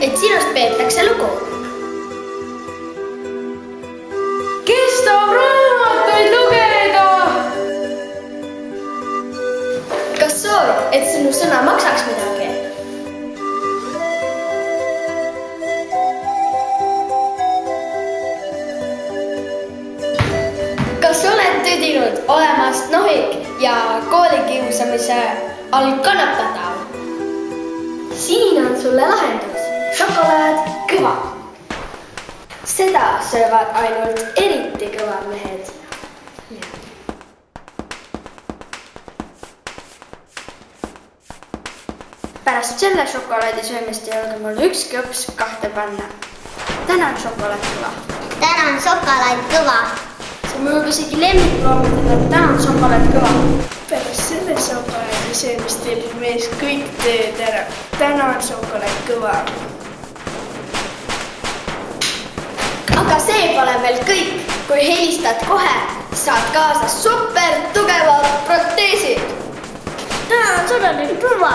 et sinust peetakse lugu. Kes tahab raamatuid lugeda? Kas soovid, et sinu sõna maksaks midagi? Kas oled tüdinud olemast nohik ja koolikiusamise all kannatatav? Siin on sulle lahendus. Šokolaad kõva. Seda söövad ainult eriti kõvad mehed. Pärast selle šokolaadi söömist ei ole mul üks kõps kahte panna. Tänan šokolaad kõva. Tänan šokolaad kõva. See on mul isegi lemmikloomidele. Tänan šokolaad kõva. Pärast selle šokolaadi söömist teeb mees kõik tööd ära. Tänan šokolaad kõva. Aga see pole veel kõik. Kui helistad kohe, saad kaasa super tugevad proteesid. Tänan šokolaad kõva.